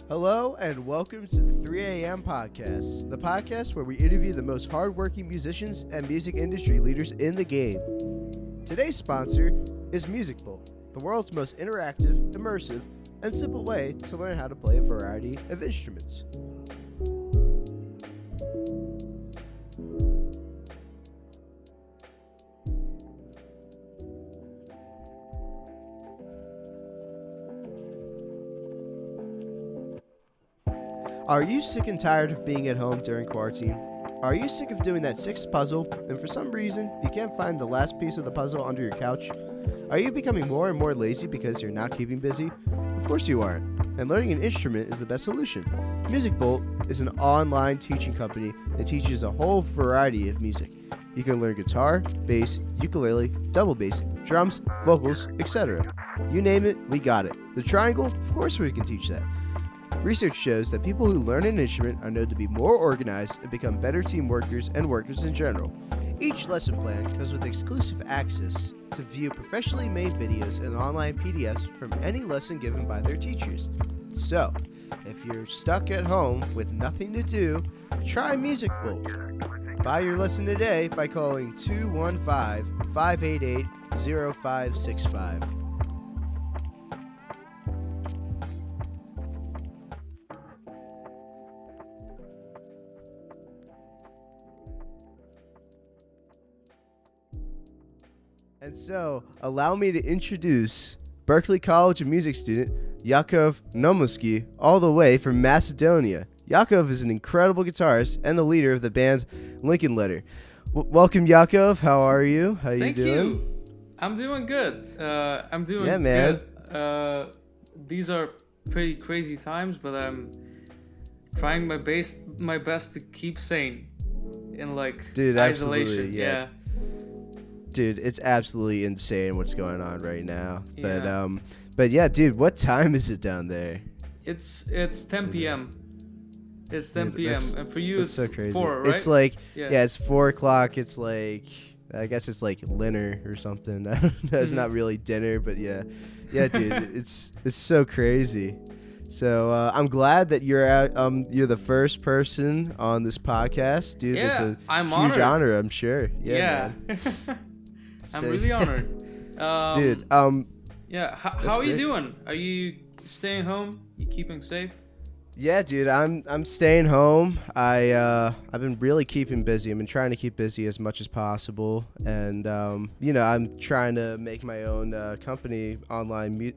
Hello and welcome to the 3 a.m. podcast, the podcast where we interview the most hardworking musicians and music industry leaders in the game. Today's sponsor is Music Bolt, the world's most interactive, immersive, and simple way to learn how to play a variety of instruments. Are you sick and tired of being at home during quarantine? Are you sick of doing that sixth puzzle and for some reason you can't find the last piece of the puzzle under your couch? Are you becoming more and more lazy because you're not keeping busy? Of course you aren't, and learning an instrument is the best solution. Music Bolt is an online teaching company that teaches a whole variety of music. You can learn guitar, bass, ukulele, double bass, drums, vocals, etc. You name it, we got it. The triangle? Of course we can teach that. Research shows that people who learn an instrument are known to be more organized and become better team workers and workers in general. Each lesson plan comes with exclusive access to view professionally made videos and online PDFs from any lesson given by their teachers. So, if you're stuck at home with nothing to do, try Music Bolt. Buy your lesson today by calling 215-588-0565. And so, allow me to introduce Berklee College music student Jakov Naumoski, all the way from Macedonia. Jakov is an incredible guitarist and the leader of the band Lincoln Letter. Welcome, Jakov. How are you? How you doing? Thank you. I'm doing good. I'm doing Yeah, man. good. These are pretty crazy times, but I'm trying my best to keep sane in Dude, isolation. Absolutely, yeah. Dude, it's absolutely insane what's going on right now. Yeah. But yeah, dude, what time is it down there? It's 10 p.m. It's 10 Dude, p.m. And for you, it's so crazy. 4, right? It's like, it's 4 o'clock. It's like, I guess it's like dinner or something. I don't know. It's not really dinner, but yeah, dude, it's so crazy. So I'm glad that you're you're the first person on this podcast, dude. Yeah, it's a I'm huge honored. honor, I'm sure. Yeah. I'm really honored. Dude, yeah. How are you doing? Are you staying home? You keeping safe? yeah, dude, I'm staying home. I've been really keeping busy. I've been trying to keep busy as much as possible, and I'm trying to make my own company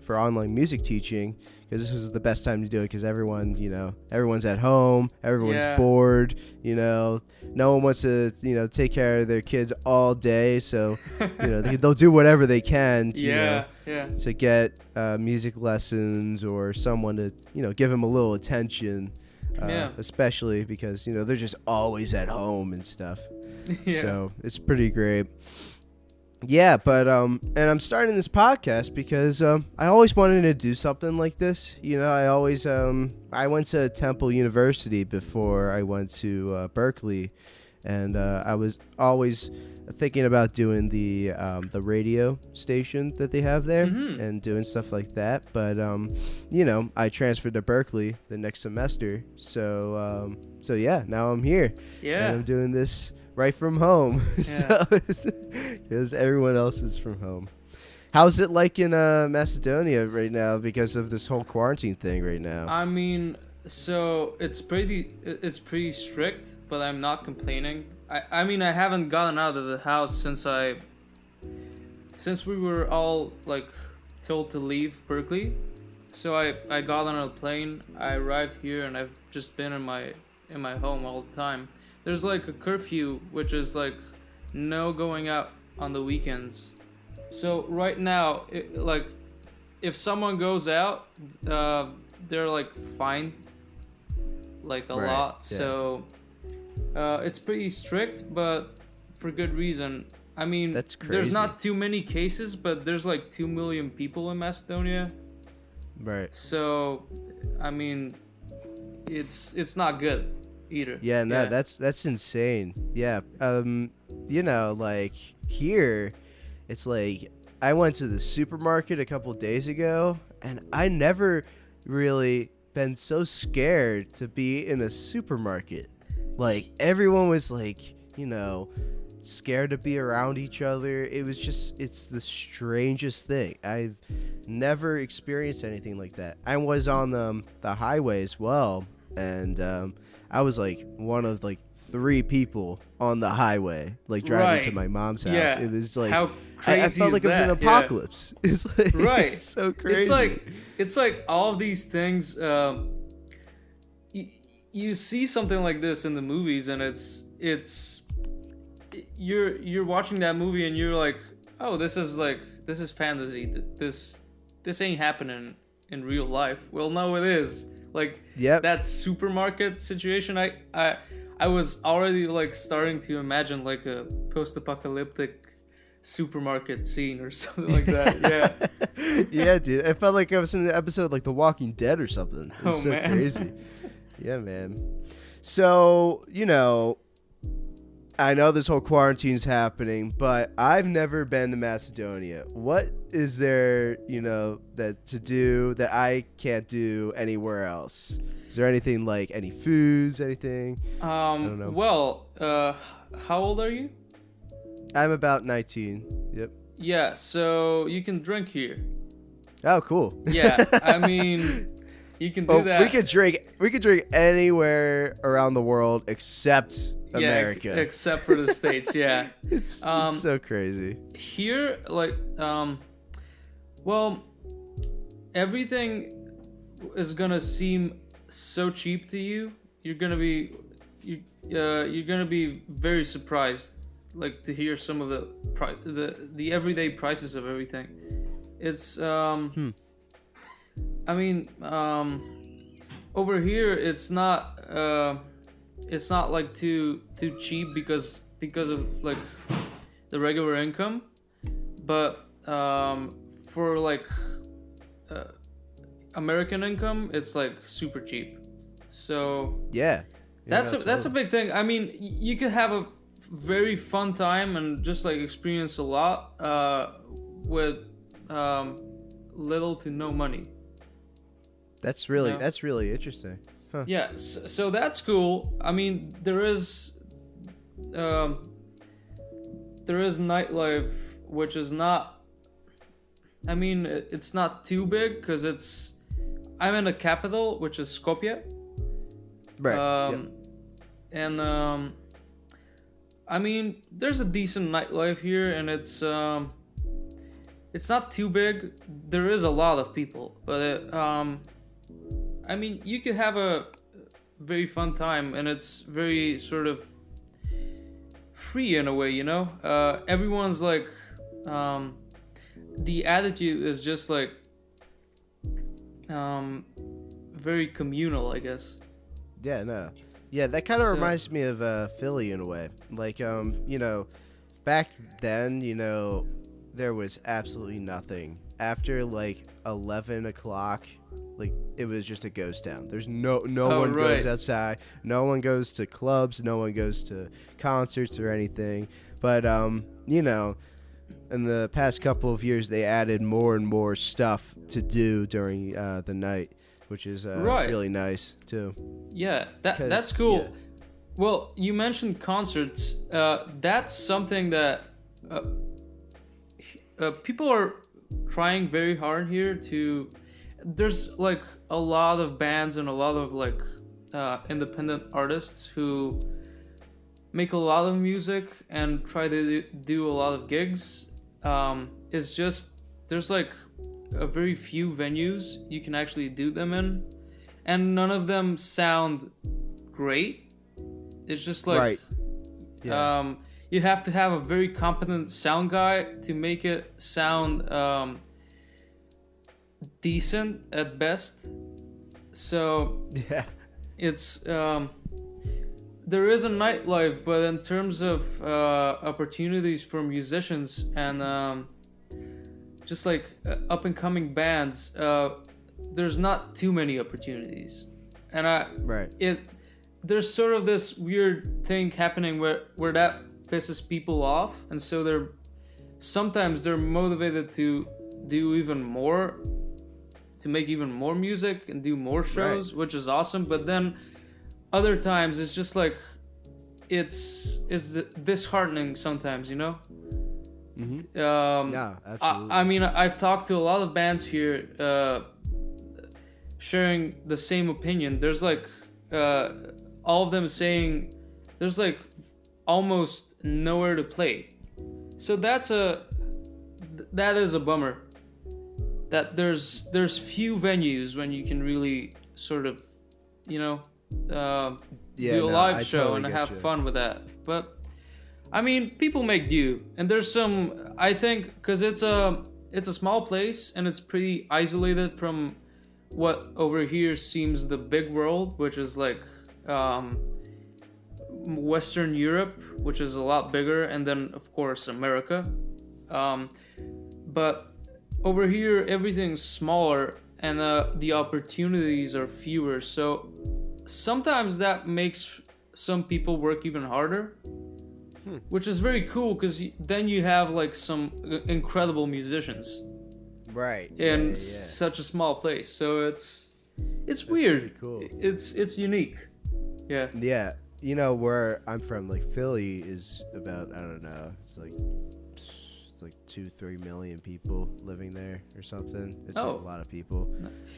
for online music teaching, because this is the best time to do it, because everyone's at home, everyone's bored, no one wants to take care of their kids all day, so they'll do whatever they can to to get music lessons or someone to give them a little attention, especially because they're just always at home and stuff. So it's pretty great. Yeah, but and I'm starting this podcast because I always wanted to do something like this. I went to Temple University before I went to Berklee, and I was always thinking about doing the radio station that they have there and doing stuff like that. But I transferred to Berklee the next semester, so yeah, now I'm here. Yeah, and I'm doing this right from home, because everyone else is from home. How's it like in Macedonia right now because of this whole quarantine thing right now? I mean, so it's pretty strict, but I'm not complaining. I mean, I haven't gotten out of the house since we were all told to leave Berklee. So I got on a plane, I arrived here, and I've just been in my home all the time. There's a curfew, which is no going out on the weekends. So right now, if someone goes out, they're fined a lot. Yeah. So it's pretty strict, but for good reason. I mean, that's crazy. There's not too many cases, but there's 2 million people in Macedonia. Right. So, I mean, it's not good either. Yeah, no, that's insane. Yeah. Here, it's I went to the supermarket a couple days ago, and I never really been so scared to be in a supermarket. Like, everyone was like, scared to be around each other. It's the strangest thing. I've never experienced anything like that. I was on the highway as well, and I was like one of like 3 people on the highway, like driving to my mom's house. Yeah. It was like, how crazy I felt like it was an apocalypse. Yeah. It's like, it's so crazy. It's like all of these things. You see something like this in the movies, and you're watching that movie, and you're like, oh, this is fantasy. This ain't happening in real life. Well, no, it is. Like, that supermarket situation. I was already like starting to imagine like a post-apocalyptic supermarket scene or something like that. Yeah. Yeah, dude. I felt like I was in an episode of like The Walking Dead or something. It was man. Crazy. Yeah, man. So, I know this whole quarantine's happening, but I've never been to Macedonia. What is there, that to do that I can't do anywhere else? Is there anything like any foods, anything? I don't know. Well, how old are you? I'm about 19. Yep. Yeah, so you can drink here. Oh, cool. Yeah, I mean, you can do that. We could drink anywhere around the world except America. Except for the States, yeah. It's so crazy. Here, like, well, everything is gonna seem so cheap to you. You're gonna be very surprised, like, to hear some of the everyday prices of everything. It's I mean, over here it's not like too cheap because of like the regular income, but for like American income, it's like super cheap. So that's a big thing. I mean, you could have a very fun time and just like experience a lot with little to no money. That's really interesting. Huh. Yeah, so that's cool. I mean, there is nightlife, which is not. I mean, it's not too big because I'm in the capital, which is Skopje. Right. And I mean, there's a decent nightlife here, and it's not too big. There is a lot of people, but I mean, you could have a very fun time, and it's very sort of free in a way, everyone's like, the attitude is just like very communal, I guess. Yeah, no. Yeah, that kind of reminds me of Philly in a way. Like, back then, there was absolutely nothing. After like 11 o'clock, like, it was just a ghost town. There's no one goes outside. No one goes to clubs. No one goes to concerts or anything. But, in the past couple of years, they added more and more stuff to do during the night, which is really nice, too. Yeah, that's cool. Yeah. Well, you mentioned concerts. That's something that people are trying very hard here to... There's like a lot of bands and a lot of like independent artists who make a lot of music and try to do a lot of gigs. It's just there's like a very few venues you can actually do them in, and none of them sound great. It's just like right. Yeah. You have to have a very competent sound guy to make it sound decent at best. So yeah, it's there is a nightlife, but in terms of opportunities for musicians and just like up and coming bands, there's not too many opportunities, and there's sort of this weird thing happening where that pisses people off, and so they're motivated to do even more to make even more music and do more shows, which is awesome. But then other times it's just like it's disheartening sometimes, you know. Yeah, absolutely. I mean, I've talked to a lot of bands here sharing the same opinion. There's like all of them saying there's like almost nowhere to play. So that is a bummer. That there's few venues when you can really sort of, you know, do a live show totally and have fun with that. But I mean, people make do, and there's some, I think, because it's a small place and it's pretty isolated from what over here seems the big world, which is like Western Europe, which is a lot bigger, and then of course America. But over here everything's smaller and the opportunities are fewer, so sometimes that makes some people work even harder, which is very cool because then you have like some incredible musicians in such a small place. So it's weird. Cool. It's unique. Yeah. You know, where I'm from, like Philly is about, I don't know, it's like 2-3 million people living there or something. It's a lot of people.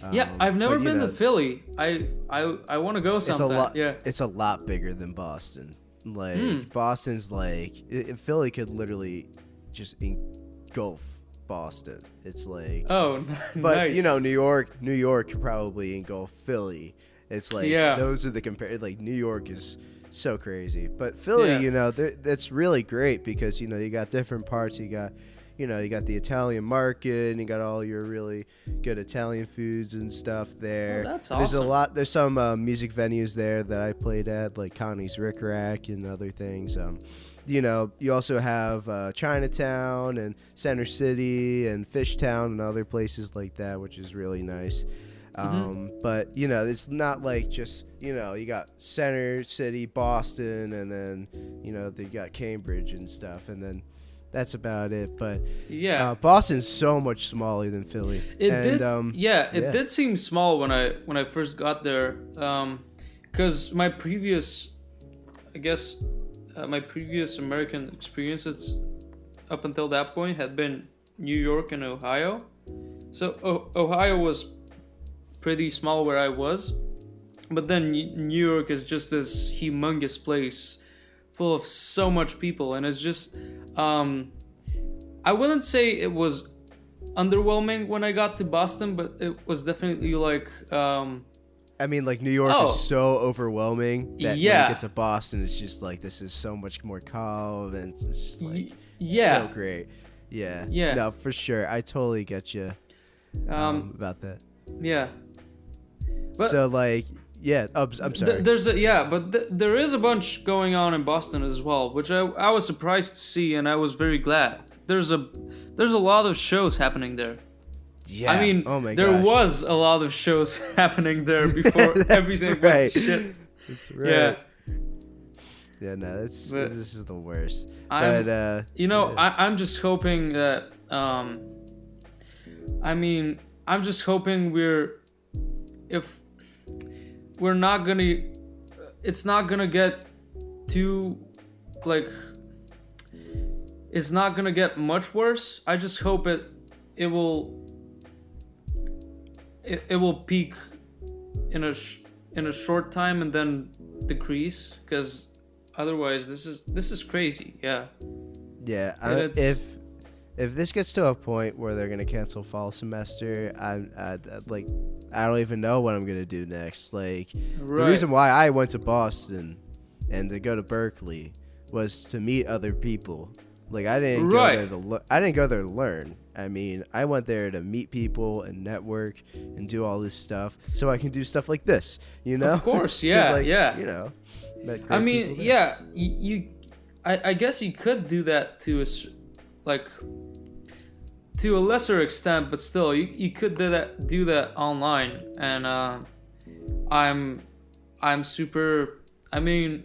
I've never been to Philly. I want to go sometime. It's a lot bigger than Boston. Like Boston's like Philly could literally just engulf Boston. It's like but nice. You know, New York could probably engulf Philly. It's like those are the like New York is so crazy, but Philly, you know, that's really great because, you know, you got different parts. You got the Italian market, and you got all your really good Italian foods and stuff there. Oh, that's awesome. There's some music venues there that I played at, like Connie's Rick Rack and other things. You know, you also have Chinatown and Center City and Fishtown and other places like that, which is really nice. But, you know, it's not like just, you know, you got Center City, Boston, and then, you know, you got Cambridge and stuff, and then that's about it. But Boston's so much smaller than Philly. It did seem small when I first got there, because my previous American experiences up until that point had been New York and Ohio. So Ohio was pretty small where I was, but then New York is just this humongous place full of so much people, and it's just I wouldn't say it was underwhelming when I got to Boston, but it was definitely like I mean, like, New York is so overwhelming that when you get to Boston, it's just like, this is so much more calm, and it's just like so great. No, for sure, I totally get you about that. But, so like, I'm sorry. There is a bunch going on in Boston as well, which I was surprised to see, and I was very glad. There's a lot of shows happening there. Yeah. I mean, there was a lot of shows happening there before everything went to shit. That's right. Yeah, no, this is the worst. I'm just hoping that I'm just hoping it's not gonna get too, like, it's not gonna get much worse. I just hope it will peak in a short time and then decrease, because otherwise this is crazy. If this gets to a point where they're gonna cancel fall semester, I don't even know what I'm gonna do next. Like, the reason why I went to Boston and to go to Berklee was to meet other people. Like, I didn't go there to learn. I mean, I went there to meet people and network and do all this stuff so I can do stuff like this. You know? Of course, You know. I mean, I guess you could do that to a lesser extent, but still, you could do that online, and I'm super. I mean,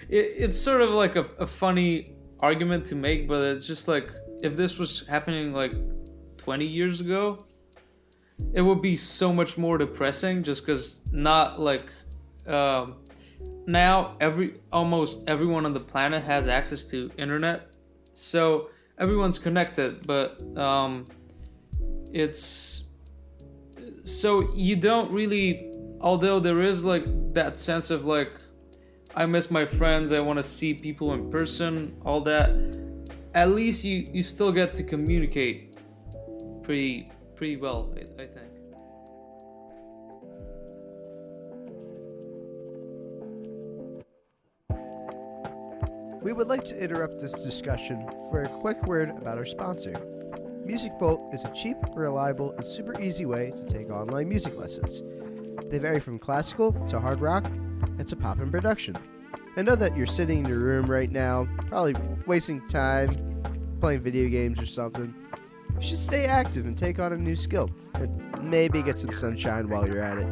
it's sort of like a funny argument to make, but it's just like, if this was happening like 20 years ago, it would be so much more depressing just because not like now almost everyone on the planet has access to internet, so everyone's connected, but it's so you don't really, although there is like that sense of like I miss my friends, I want to see people in person, all that, at least you still get to communicate pretty well, I think. We would like to interrupt this discussion for a quick word about our sponsor. Music Bolt is a cheap, reliable, and super easy way to take online music lessons. They vary from classical to hard rock and to pop in production. I know that you're sitting in your room right now, probably wasting time playing video games or something. You should stay active and take on a new skill, and maybe get some sunshine while you're at it.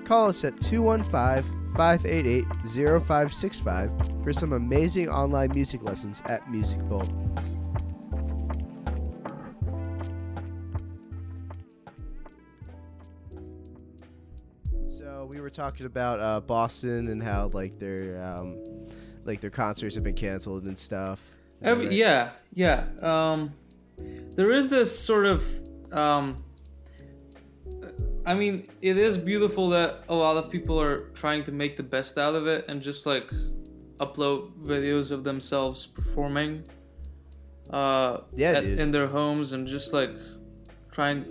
Call us at 215-588-0565 for some amazing online music lessons at Music Bolt. So we were talking about Boston and how like their concerts have been canceled and stuff. Right? Yeah. There is this sort of I mean, it is beautiful that a lot of people are trying to make the best out of it and just like upload videos of themselves performing in their homes and just like trying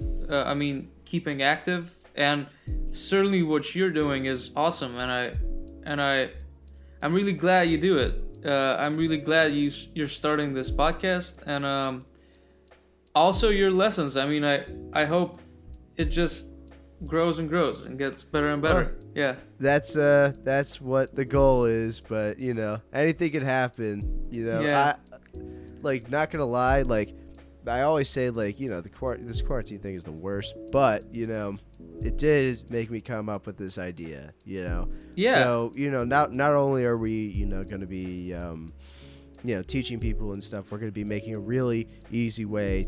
keeping active, and certainly what you're doing is awesome, and I'm really glad you do it. I'm really glad you're starting this podcast, and also your lessons. I mean, I hope it just grows and grows and gets better and better. Oh, yeah. That's what the goal is, but you know, anything can happen. You know, yeah. Not gonna lie, like I always say, like, you know, this quarantine thing is the worst, but you know, it did make me come up with this idea. You know. Yeah. So you know, not only are we, you know, gonna be teaching people and stuff, we're gonna be making a really easy way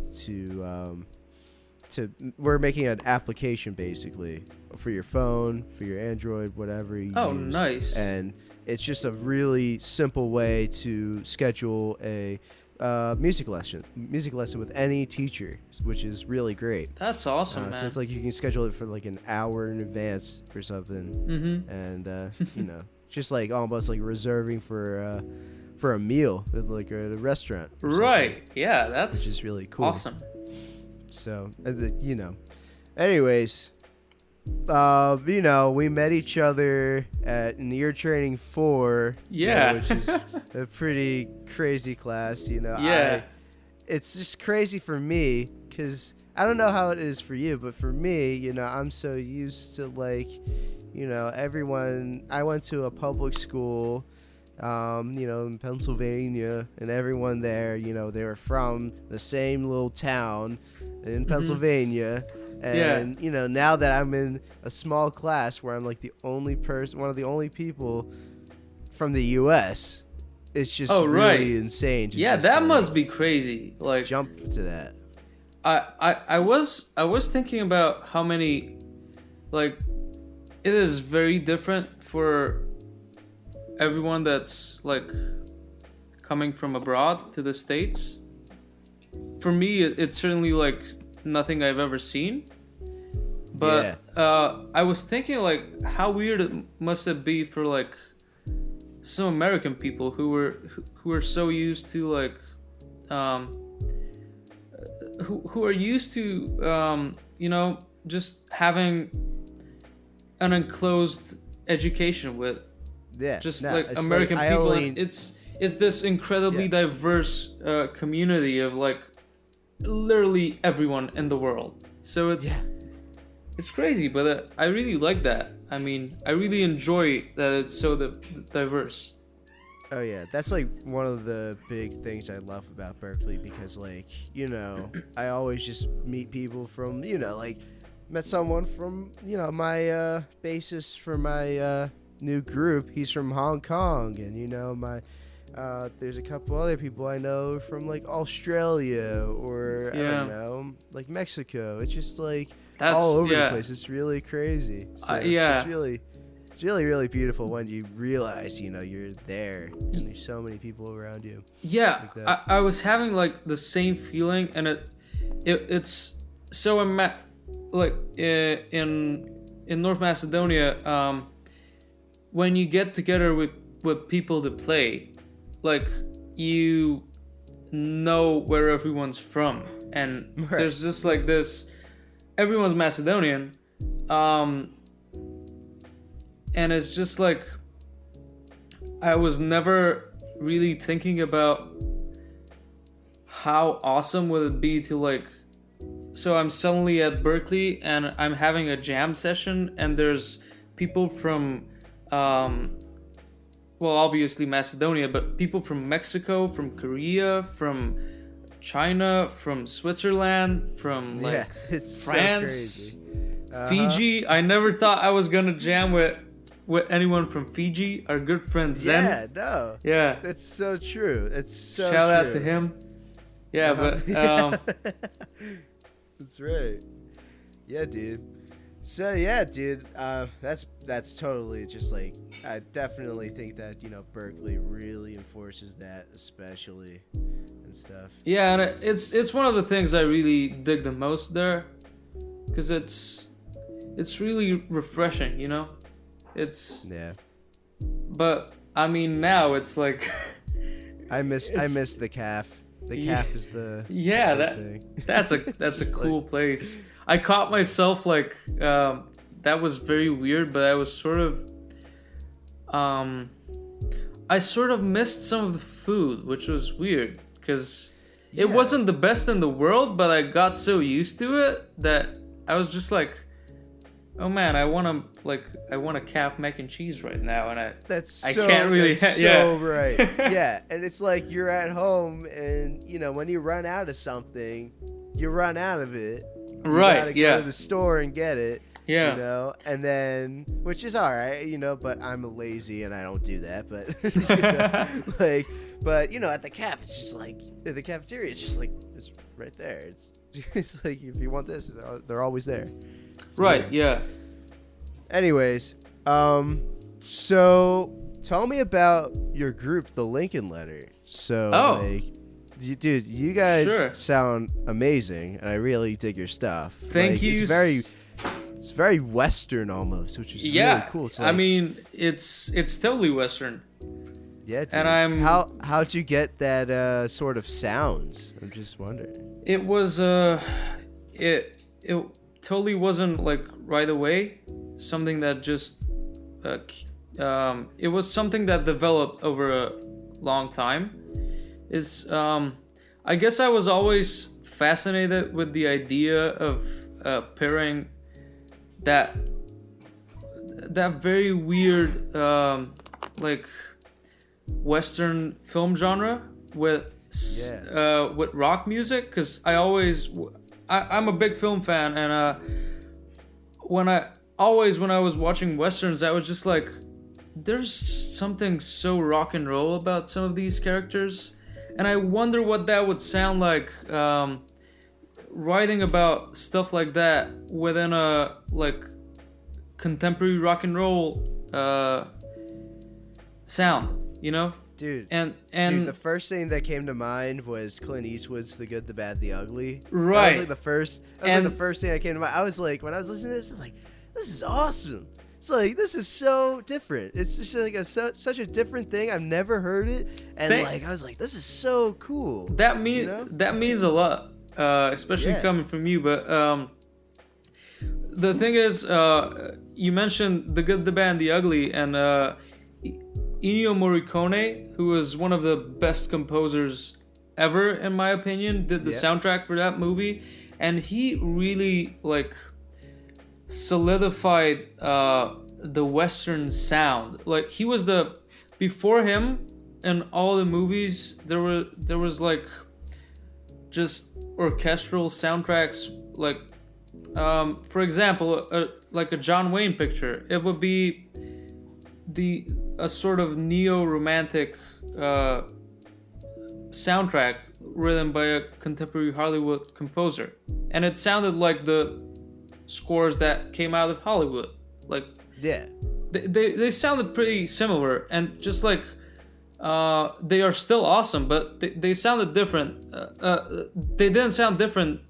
we're making an application basically for your phone, for your Android, whatever you use. Nice. And it's just a really simple way to schedule a music lesson with any teacher, which is really great. That's awesome, man. So it's like you can schedule it for like an hour in advance or something. Mm-hmm. And you know, just like almost like reserving for a meal at like at a restaurant. Right. Yeah, that's which is really cool. Awesome. So, you know, anyways, you know, we met each other in year training 4. Yeah. Which is a pretty crazy class, you know. Yeah. It's just crazy for me because I don't know how it is for you, but for me, you know, I'm so used to like, you know, everyone. I went to a public school, you know, in Pennsylvania, and everyone there, you know, they were from the same little town in Pennsylvania. And, you know, now that I'm in a small class where I'm like one of the only people from the U.S., it's just really insane. That must be crazy. Like, jump to that. I was thinking about how many, like, it is very different for everyone that's like coming from abroad to the States. For me, it's certainly like nothing I've ever seen. But I was thinking like how weird it must it be for like some American people who are so used to like who are used to you know, just having an enclosed education with American like, people. It's this incredibly diverse community of like literally everyone in the world. So it's crazy, but I really like that. I mean, I really enjoy that it's so diverse. Oh yeah, that's like one of the big things I love about Berklee, because like, you know, I always just meet people from, you know, like met someone from, you know, my bassist for my new group, he's from Hong Kong, and you know, my there's a couple other people I know from like Australia or I don't know, like Mexico. It's just like That's all over yeah. the place. It's really crazy. So Yeah. It's really, really beautiful when you realize, you're there and there's so many people around you. Yeah, Like that. I was having like the same feeling, and it's so in North Macedonia, when you get together with people to play, like you know where everyone's from, and Right. there's just like this. Everyone's Macedonian, and it's just like I was never really thinking about how awesome would it be to like. So I'm suddenly at Berklee and I'm having a jam session, and there's people from, well, obviously Macedonia, but people from Mexico, from Korea, from China, from Switzerland, from like it's France, so crazy. Fiji. I never thought I was gonna jam with anyone from Fiji. Our good friend Zen. Yeah, no. Yeah. That's so true. It's so Shout out true. to him. Yeah, but Yeah. That's right. Yeah, dude. So yeah, dude. That's totally just like, I definitely think that Berklee really enforces that, especially and stuff. yeah, and it's one of the things I really dig the most there, because it's really refreshing, It's Yeah. but I mean now it's like I miss the calf. The calf is the yeah the that thing. that's a Just cool place. I caught myself like that was very weird, but I was sort of I sort of missed some of the food, which was weird because it Yeah. wasn't the best in the world, but I got so used to it that I was just like, oh man, I want a calf mac and cheese right now, and I can't really that's yeah. so right. Yeah, and it's like you're at home, and when you run out of something, you run out of it. You Right, gotta yeah. go to the store and get it. Yeah. And then, which is all right, but I'm lazy and I don't do that. But at the caf, it's just like at the cafeteria, it's just like it's right there. It's like if you want this, they're always there. So, Right, yeah. Anyways, so tell me about your group, the Lincoln Letter. So, dude, you guys Sure. sound amazing, and I really dig your stuff. Thank you. It's very Western almost, which is really cool. It's I mean, it's totally Western. yeah, dude. and how'd you get that sort of sounds? I'm just wondering. It was it totally wasn't like right away something that just it was something that developed over a long time. It's I guess I was always fascinated with the idea of pairing that very weird like Western film genre with rock music, because I'm a big film fan, and when I was watching Westerns, I was just like, there's something so rock and roll about some of these characters, and I wonder what that would sound like writing about stuff like that within a like contemporary rock and roll sound, Dude, and dude, the first thing that came to mind was Clint Eastwood's The Good, the Bad, the Ugly. Right. That was like the first thing that came to mind. I was like, when I was listening to this, I was like, this is awesome. It's like, this is so different. It's just like such a different thing. I've never heard it, and I was like, this is so cool. That means a lot, especially coming from you. But the thing is, you mentioned The Good, the Bad, the Ugly, and Ennio Morricone, who was one of the best composers ever, in my opinion, did the soundtrack for that movie, and he really like solidified the Western sound. Like he was before him in all the movies, there was like just orchestral soundtracks, like for example, like a John Wayne picture, it would be a sort of neo-romantic soundtrack written by a contemporary Hollywood composer, and it sounded like the scores that came out of Hollywood. Like, Yeah. they sounded pretty similar, and just like they are still awesome, but they sounded different. They didn't sound different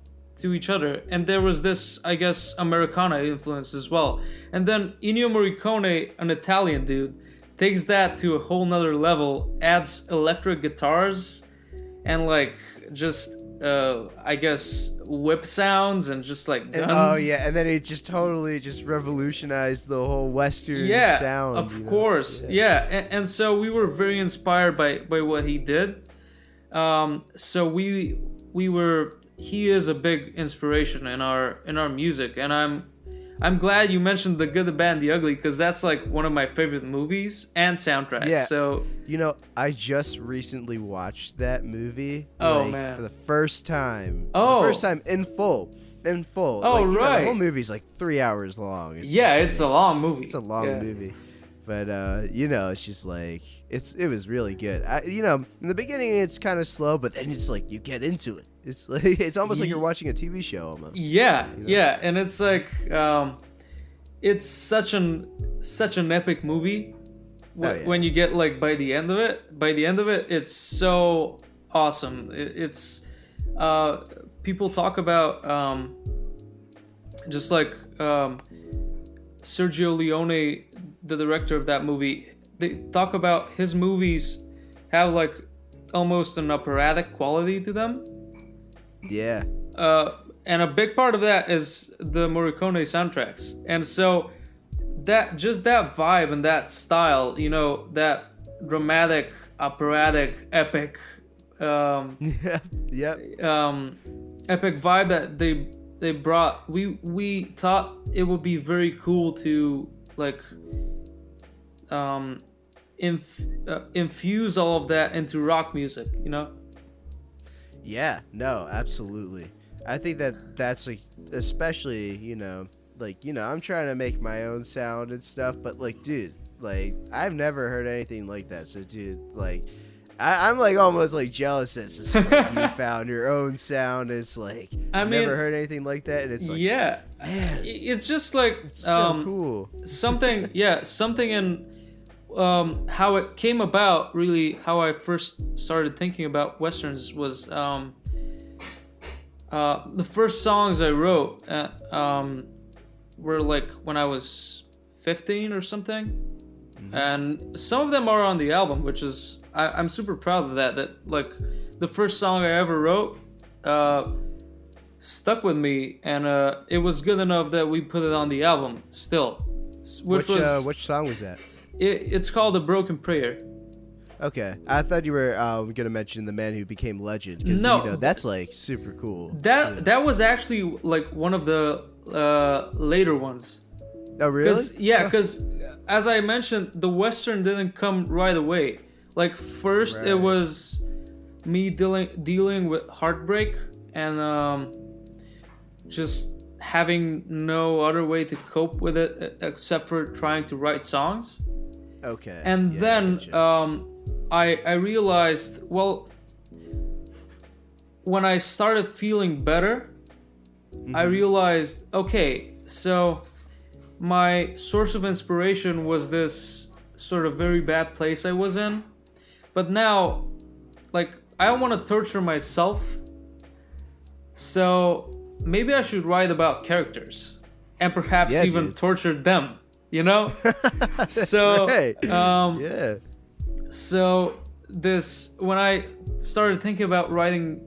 to each other, and there was this, I guess, Americana influence as well. And then Ennio Morricone, an Italian dude, takes that to a whole nother level, adds electric guitars and like just I guess whip sounds and just like guns. Oh yeah, and then he just totally just revolutionized the whole Western sound. Of course, yeah. And so we were very inspired by what he did. So we were. He is a big inspiration in our music, and I'm glad you mentioned The Good, the Bad, and the Ugly, because that's like one of my favorite movies and soundtracks. Yeah. So I just recently watched that movie. Oh man! For the first time. Oh. For the first time in full. Oh right. The whole movie's like 3 hours long. It's a long movie. It's a long movie. But it's just like it was really good. In the beginning it's kind of slow, but then it's like you get into it. It's like it's almost like you're watching a TV show almost. Yeah, and it's like it's such an epic movie. When you get like by the end of it, it's so awesome. It's people talk about just like Sergio Leone, the director of that movie. They talk about his movies have like almost an operatic quality to them. Yeah. And a big part of that is the Morricone soundtracks. And so that vibe and that style, that dramatic, operatic, epic epic vibe that they brought, we thought it would be very cool to like infuse all of that into rock music, Yeah, no, absolutely. I think that's like, especially, I'm trying to make my own sound and stuff, but like, dude, like, I've never heard anything like that. So, dude, like, I'm like almost like jealous that it's like you found your own sound. It's like I've never heard anything like that, and it's like, yeah, man, it's just like it's so cool. Something in how it came about. Really, how I first started thinking about westerns was the first songs I wrote were like when I was 15 or something, and some of them are on the album, which is I'm super proud of that. That like the first song I ever wrote stuck with me, and it was good enough that we put it on the album still. Which song was that? It's called "A Broken Prayer." Okay, I thought you were gonna mention "The Man Who Became Legend." No, that's like super cool. That was actually like one of the later ones. Oh really? Because as I mentioned, the Western didn't come right away. Like first, It was me dealing with heartbreak and just having no other way to cope with it except for trying to write songs. Okay. And then I realized, well, when I started feeling better, I realized, okay, so my source of inspiration was this sort of very bad place I was in. But now, like, I don't want to torture myself. So maybe I should write about characters and perhaps even torture them, So, right. So when I started thinking about writing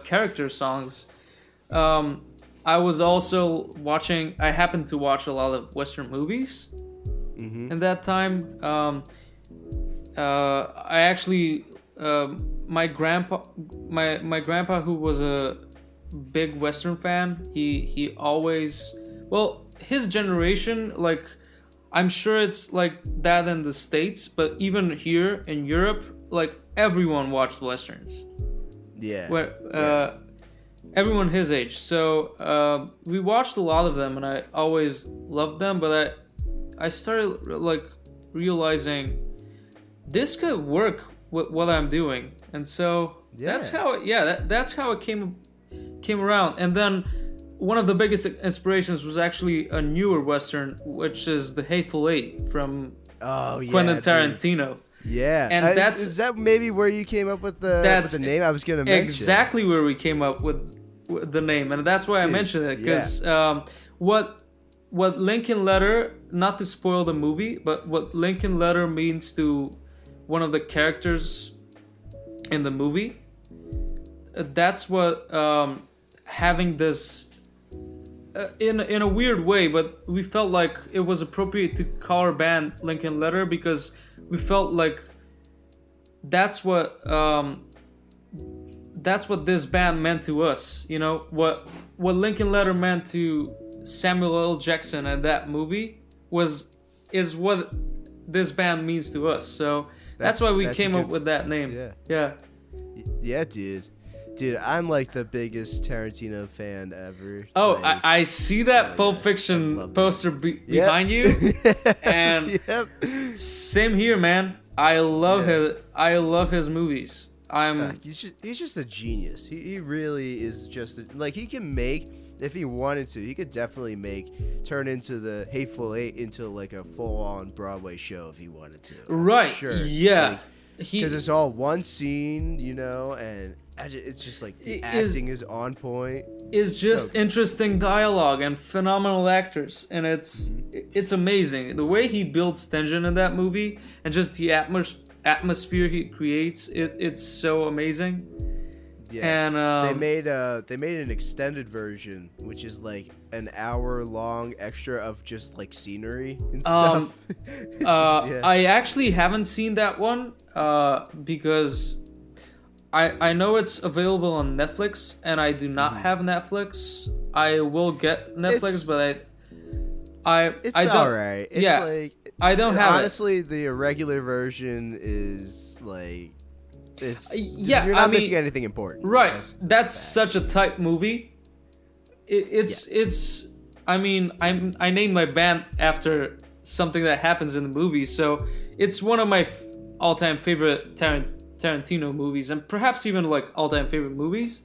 character songs, I was also I happened to watch a lot of Western movies in that time. I actually, my grandpa, who was a big Western fan, he always, well, his generation, like, I'm sure it's like that in the States, but even here in Europe, like, everyone watched Westerns. Yeah. Everyone his age. So we watched a lot of them, and I always loved them. But I started like realizing this could work with what I'm doing, and so that's how it came around. And then one of the biggest inspirations was actually a newer Western, which is The Hateful Eight from Quentin Tarantino. Dude. Yeah, and is that maybe where you came up with the name? I was gonna mention exactly where we came up with the name, and that's why I mentioned it, because what Lincoln Letter, not to spoil the movie, but what Lincoln Letter means to one of the characters in the movie, that's what having this in a weird way, but we felt like it was appropriate to call our band Lincoln Letter, because we felt like that's what this band meant to us. You know, what Lincoln Letter meant to Samuel L. Jackson and that movie is what this band means to us. So that's why we came up with that name. Yeah, dude. Dude, I'm like the biggest Tarantino fan ever. Oh, like, I see that Pulp Fiction poster behind you, and same here, man. I love his movies. He's just a genius. He really is just like, he can make, if he wanted to, he could definitely turn into the Hateful Eight into like a full-on Broadway show if he wanted to. Right. Sure. Yeah. Because it's all one scene, you know, and it's just like the acting is on point. It's just interesting dialogue and phenomenal actors, and it's amazing the way he builds tension in that movie, and just the atmosphere he creates. It's so amazing. Yeah, and they made an extended version, which is like an hour-long extra of just like scenery and stuff. I actually haven't seen that one because I know it's available on Netflix, and I do not have Netflix. I will get Netflix, but I don't. Alright. It's like, I don't have honestly, it. The irregular version is like, you're not missing anything important. Right. That's such a tight movie. It's. I mean, I named my band after something that happens in the movie, so it's one of my all-time favorite Tarantino movies, and perhaps even like all-time favorite movies.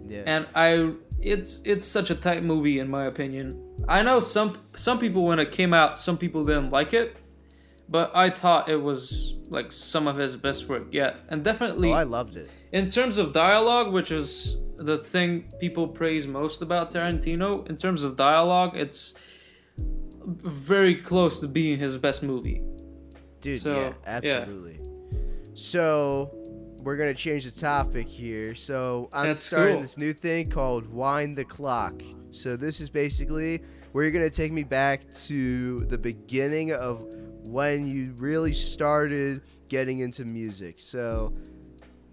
Yeah. And it's such a tight movie in my opinion. I know some people, when it came out, some people didn't like it, but I thought it was like some of his best work yet, and definitely. Oh, I loved it. In terms of dialogue, which is the thing people praise most about Tarantino, in terms of dialogue, it's very close to being his best movie. Dude, yeah, absolutely. Yeah. So, we're going to change the topic here. So, I'm starting this new thing called Wind the Clock. So, this is basically where you're going to take me back to the beginning of when you really started getting into music. So,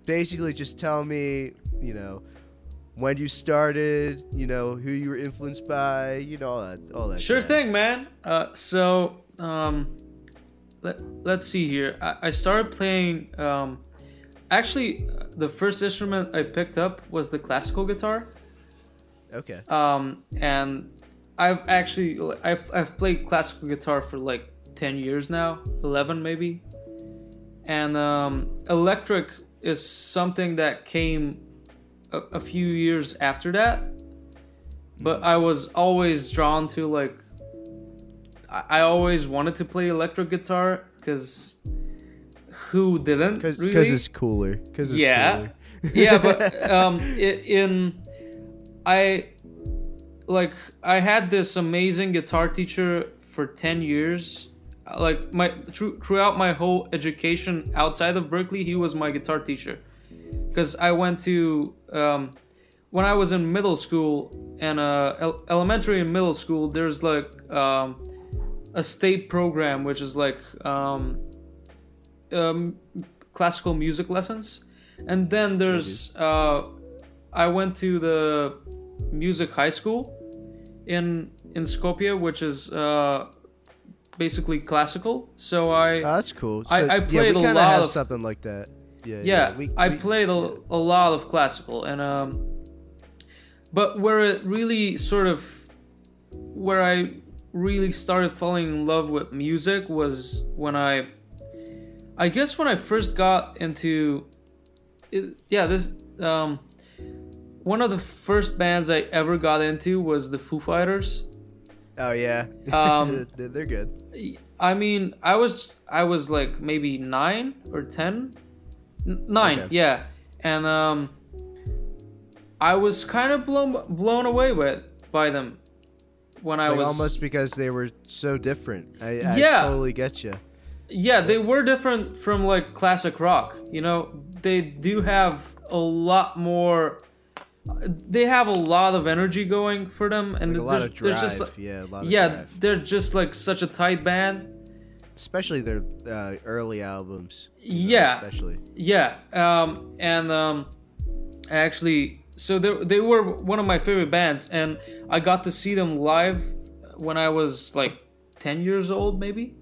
basically just tell me, you know, when you started, you know, who you were influenced by, you know, all that. Sure thing, man. Let's see here. I started playing. Actually, the first instrument I picked up was the classical guitar. Okay. And I've played classical guitar for like 10 years now, 11 maybe. And electric is something that came a few years after that. But I was always drawn to like, I always wanted to play electric guitar, because who didn't? Because it's cooler. Cooler. Yeah, but I had this amazing guitar teacher for 10 years. Like throughout my whole education outside of Berklee, he was my guitar teacher. Because I went to when I was in middle school and elementary and middle school, there's like a state program which is like classical music lessons, and then there's I went to the music high school in Skopje, which is basically classical. So that's cool. So, I played we a lot of something like that. I played a lot of classical, and but where I really started falling in love with music was when I guess when I first got into it, one of the first bands I ever got into was the Foo Fighters. Oh yeah. Um, They're good. I mean, I was like maybe 9 or 10, 9, Okay. yeah, and I was kind of blown away by them when I Like was almost because they were so different. I Yeah. totally get you. Yeah, they were different from like classic rock. You know, they do have a lot more. They have a lot of energy going for them, and Like a lot of there's drive. just Yeah, a lot of yeah, drive. they're just like such a tight band. Especially their early albums. Yeah. Especially. Yeah, actually, so they were one of my favorite bands, and I got to see them live when I was like 10 years old, maybe.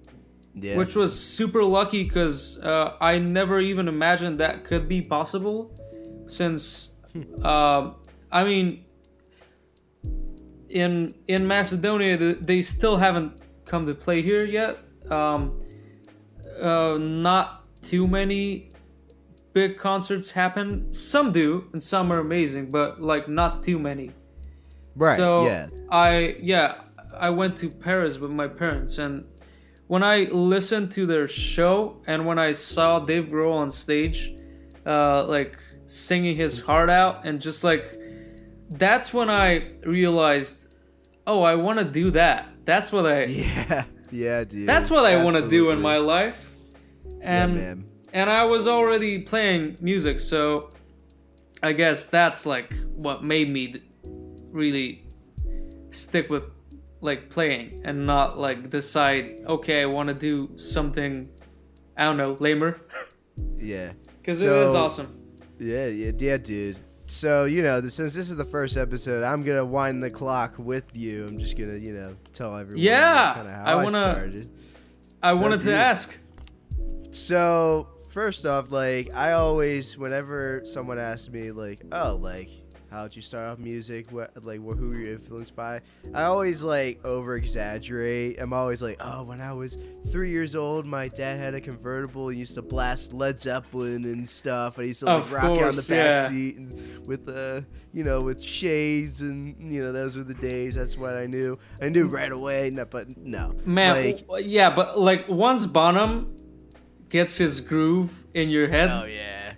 Yeah. Which was super lucky because I never even imagined that could be possible. Since, I mean, in Macedonia, they still haven't come to play here yet. Not too many big concerts happen. Some do, and some are amazing, but like not too many. Right. So yeah. I went to Paris with my parents, and when I listened to their show and when I saw Dave Grohl on stage, like singing his heart out, and just like, that's when I realized, oh, I want to do that. That's what I. Yeah. Yeah, dude. That's what I want to do in Absolutely. my life. And yeah, man. and I was already playing music, so I guess that's like what made me really stick with like playing and not like decide, okay, I want to do something, I don't know, lamer. Yeah. Because it is awesome. Yeah, dude. So, since this is the first episode, I'm going to wind the clock with you. I'm just going to, tell everyone Yeah, kind of how I I wanna- started. I So, wanted to dude, ask. So, first off, like, I always, whenever someone asks me, like, oh, like, how'd you start off music? Who were you influenced by? I always, like, over-exaggerate. I'm always like, oh, when I was 3 years old, my dad had a convertible and used to blast Led Zeppelin and stuff. I used to, like, Of rock out in the course, back yeah. seat and with, with shades and, those were the days. That's what I knew. I knew right away, but no. Man, Like, yeah, but like once Bonham gets his groove in your head, oh, yeah.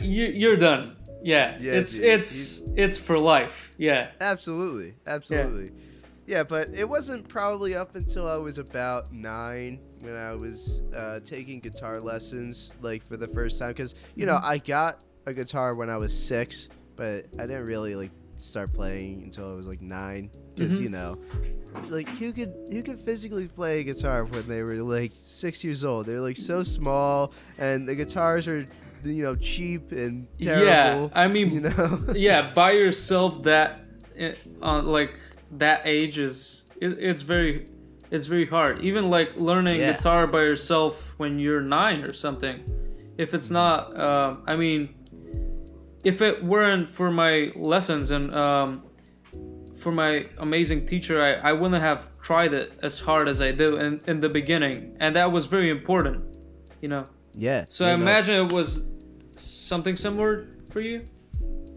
you're done. Yeah, Yeah, it's dude. it's for life. Yeah. Absolutely. Yeah, but it wasn't probably up until I was about 9 when I was taking guitar lessons, like, for the first time. Because, I got a guitar when I was 6, but I didn't really, like, start playing until I was, like, 9. Because, like, who could physically play a guitar when they were, like, 6 years old? They're, like, so small, and the guitars are, cheap and terrible. Yeah, I mean, yeah, by yourself like that age it's very hard. Even like learning guitar by yourself when you're 9 or something. If it's not, I mean, if it weren't for my lessons and for my amazing teacher, I wouldn't have tried it as hard as I did in the beginning, and that was very important, Yeah. So I imagine it was something similar for you.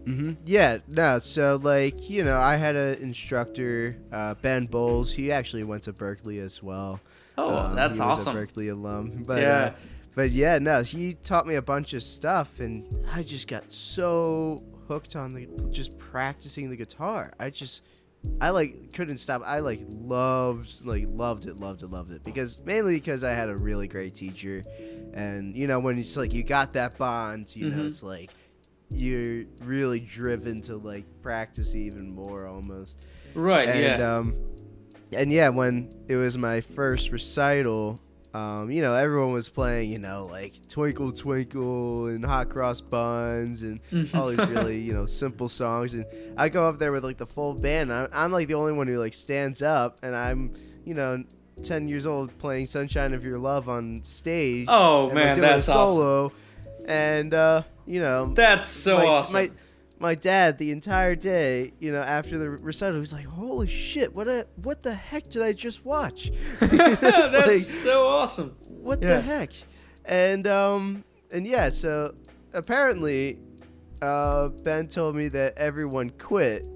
Mm-hmm. Yeah, no, so, like, I had an instructor, Ben Bowles. He actually went to Berklee as well. Oh, that's he was awesome. a Berklee alum. But, Yeah. but yeah, no, he taught me a bunch of stuff, and I just got so hooked on just practicing the guitar. I couldn't stop. I loved it mainly because I had a really great teacher, and when it's like you got that bond, it's like you're really driven to like practice even more almost. Right. And yeah, when it was my first recital, everyone was playing, like Twinkle Twinkle and Hot Cross Buns and all these really, simple songs. And I go up there with like the full band. I'm like the only one who like stands up, and I'm, 10 years old playing Sunshine of Your Love on stage. Oh, and, man, like, doing that's a solo. And, that's so awesome. My dad, the entire day, after the recital, was like, "Holy shit! What the heck did I just watch?" That's like, so awesome. What the heck? And yeah, so apparently, Ben told me that everyone quit,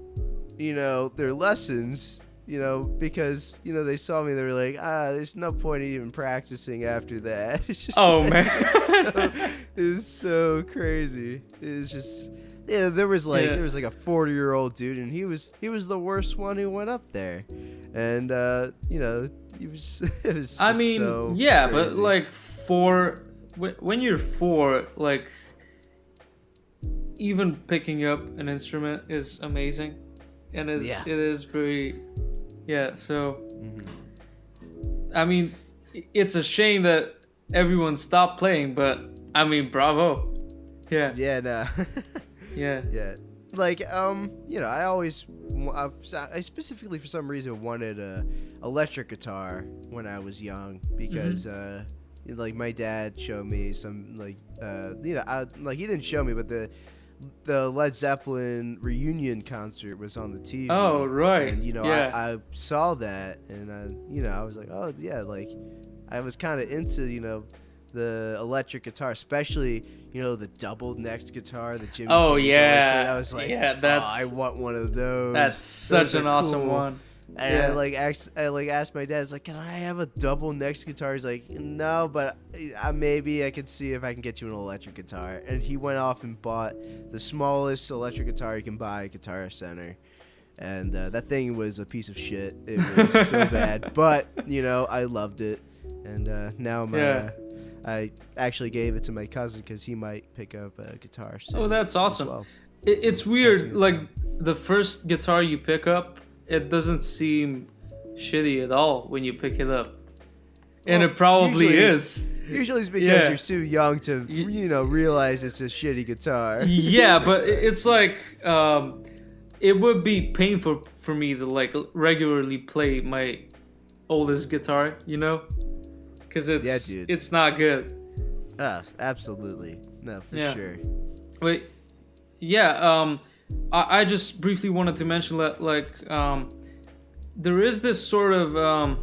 their lessons, because, they saw me, they were like, there's no point in even practicing after that. It's just Man. It was so crazy. It was just, there was like a 40-year-old dude, and he was the worst one who went up there. And, he was, it was just so crazy. But like when you're 4, like, even picking up an instrument is amazing, and it is very, so, I mean, it's a shame that everyone stopped playing, but, I mean, bravo. Yeah. Yeah, no. Yeah. Yeah. Like, I specifically, for some reason, wanted a electric guitar when I was young, because, like, my dad showed me some, like, he didn't show me, but the Led Zeppelin reunion concert was on the TV. Oh, right. And, I saw that, and, I was like, oh, yeah, like, I was kind of into, the electric guitar, especially, the double-necked guitar that Jimmy Oh, Page yeah. always played. I was like, I want one of those. That's such an awesome cool. one. And I asked my dad, I was like, can I have a double-necked guitar? He's like, no, but maybe I could see if I can get you an electric guitar. And he went off and bought the smallest electric guitar you can buy at Guitar Center. And that thing was a piece of shit. It was so bad. But, I loved it. And now I actually gave it to my cousin because he might pick up a guitar soon. Oh, that's awesome. Well. It's weird, like, the first guitar you pick up, it doesn't seem shitty at all when you pick it up. And it probably is. Usually it's because you're too young to, realize it's a shitty guitar. Yeah, but it's like, it would be painful for me to, like, regularly play my oldest guitar, Because it's not good. Absolutely. No, for sure. Wait, I just briefly wanted to mention that, like, there is this sort of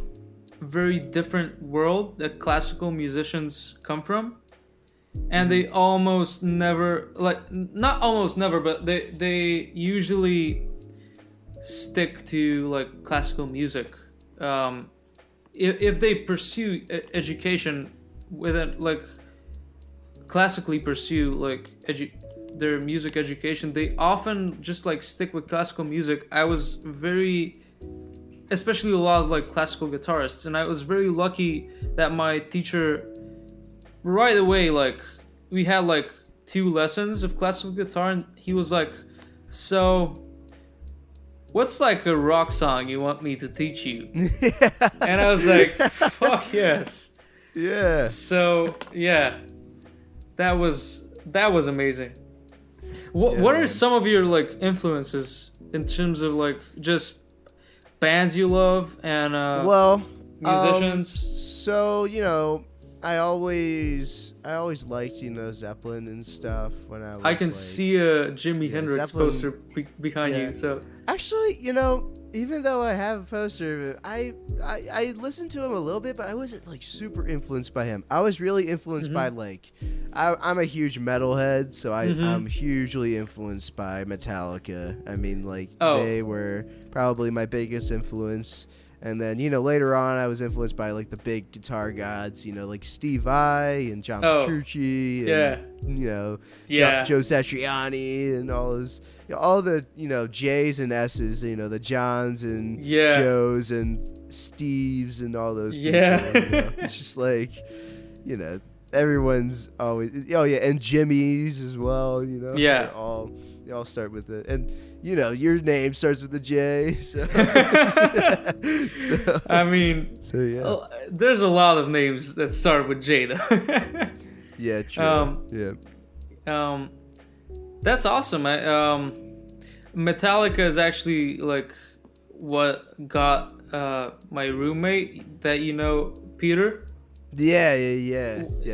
very different world that classical musicians come from, and they almost never, like, not almost never, but they usually stick to, like, classical music. If they pursue education with it, like, classically pursue, like, their music education, they often just, like, stick with classical music. I was especially a lot of, like, classical guitarists, and I was very lucky that my teacher right away, like, we had, like, 2 lessons of classical guitar, and he was like, so what's, like, a rock song you want me to teach you? And I was like, fuck yes. Yeah. So, that was amazing. What are some of your, like, influences in terms of, like, just bands you love and musicians? So, I always liked, Zeppelin and stuff when I was, I can like, see a Jimi Hendrix Zeppelin, poster behind you. So actually, even though I have a poster of it, I listened to him a little bit, but I wasn't, like, super influenced by him. I was really influenced by, like, I'm a huge metalhead, so I'm hugely influenced by Metallica. I mean, like, they were probably my biggest influence. And then, later on, I was influenced by, like, the big guitar gods, like Steve Vai and John Petrucci and, Joe Satriani and all the, J's and S's, the Johns and Joes and Steves and all those people. It's just like, everyone's always, and Jimmy's as well, They all start with it. And, your name starts with a J, so. I mean, there's a lot of names that start with J, though. Yeah, true. That's awesome. Metallica is actually, like, what got my roommate that, Peter. Yeah.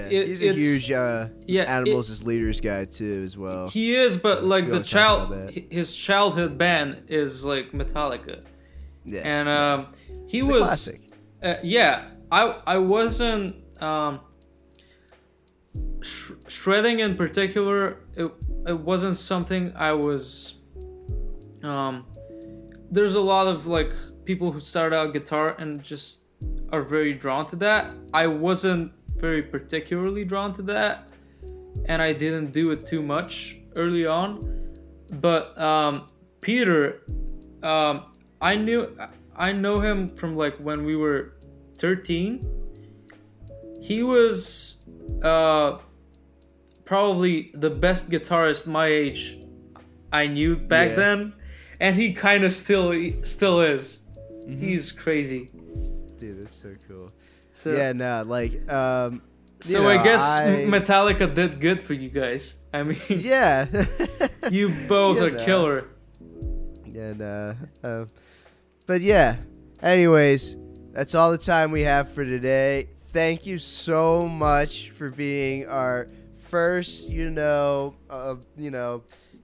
He's a huge Animals as Leaders guy too, as well. He is, but, like, his childhood band is, like, Metallica. Yeah. And he it's was a classic. I wasn't shredding in particular. it wasn't something I was. There's a lot of like people who start out guitar and just are very drawn to that. I wasn't very particularly drawn to that, and I didn't do it too much early on. But Peter, I know him from like when we were 13. He was probably the best guitarist my age I knew back then, and he kind of still is. Mm-hmm. He's crazy. Dude, that's so cool. So So I guess Metallica did good for you guys. I mean, yeah, you both are killer. Yeah, but yeah. Anyways, that's all the time we have for today. Thank you so much for being our first,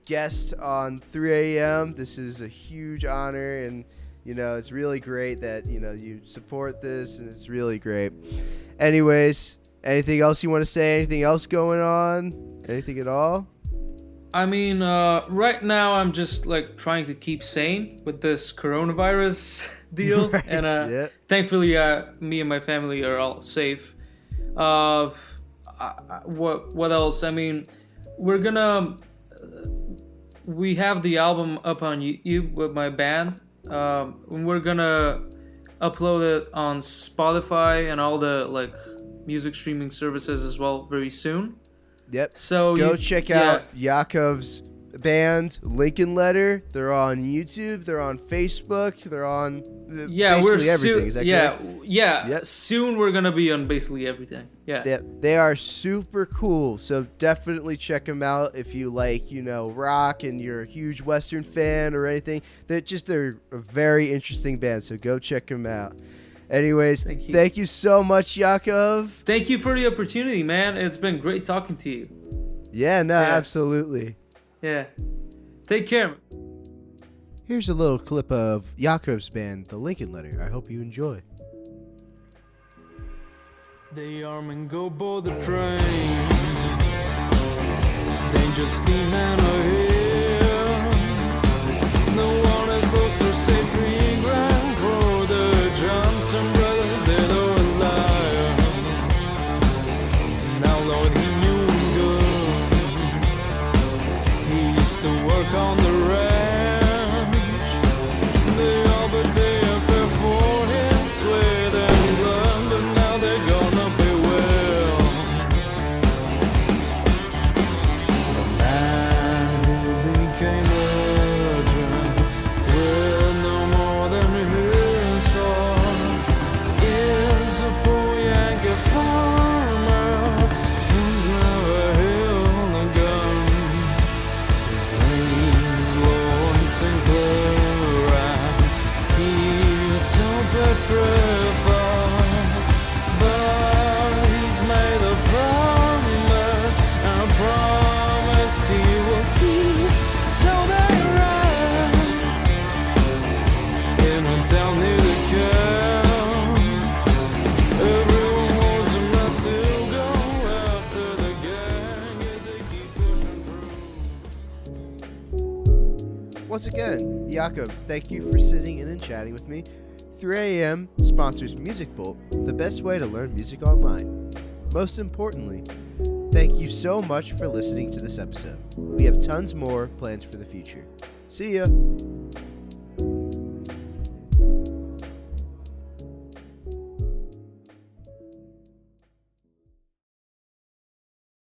guest on 3 a.m. This is a huge honor, and it's really great that you support this, and it's really great. Anyways, anything else you want to say? Anything else going on? Anything at all? I mean, right now I'm just like trying to keep sane with this coronavirus deal, right. And thankfully, me and my family are all safe. What else? I mean, we have the album up on YouTube with my band. We're gonna upload it on Spotify and all the like music streaming services as well very soon. Yep. So go check out Jakov's band, Lincoln Letter. They're on YouTube. They're on Facebook. They're on basically everything. Is that correct? Yeah. Yep. Soon we're gonna be on basically everything. Yeah. They are super cool. So definitely check them out if you like, rock and you're a huge Western fan or anything. They're a very interesting band. So go check them out. Anyways, thank you so much, Jakov. Thank you for the opportunity, man. It's been great talking to you. Yeah, absolutely. Yeah. Take care. Here's a little clip of Jakov's band, The Lincoln Letter. I hope you enjoy. They arm and go board the train. Danger steaming ahead. The wanted poster say free grand for the Johnson brothers, dead or alive. Now Lord, he knew him good. He used to work on the ranch. They all but they fell for his sweat and blood, but now they're gonna pay well. The man who became legend with no more than his heart is a poor Yankee farmer who's never held a gun. His name's Lawrence Sinclair, and he's so petrified, but he's made a promise, and a promise he will keep. So they ride in a town near the camp. Everyone wants him not to go after the gang, yet they keep pushing through. Once again, Jakov, thank you for sitting in and chatting with me. 3 a.m. sponsors Music Bolt, the best way to learn music online. Most importantly, thank you so much for listening to this episode. We have tons more plans for the future. See ya!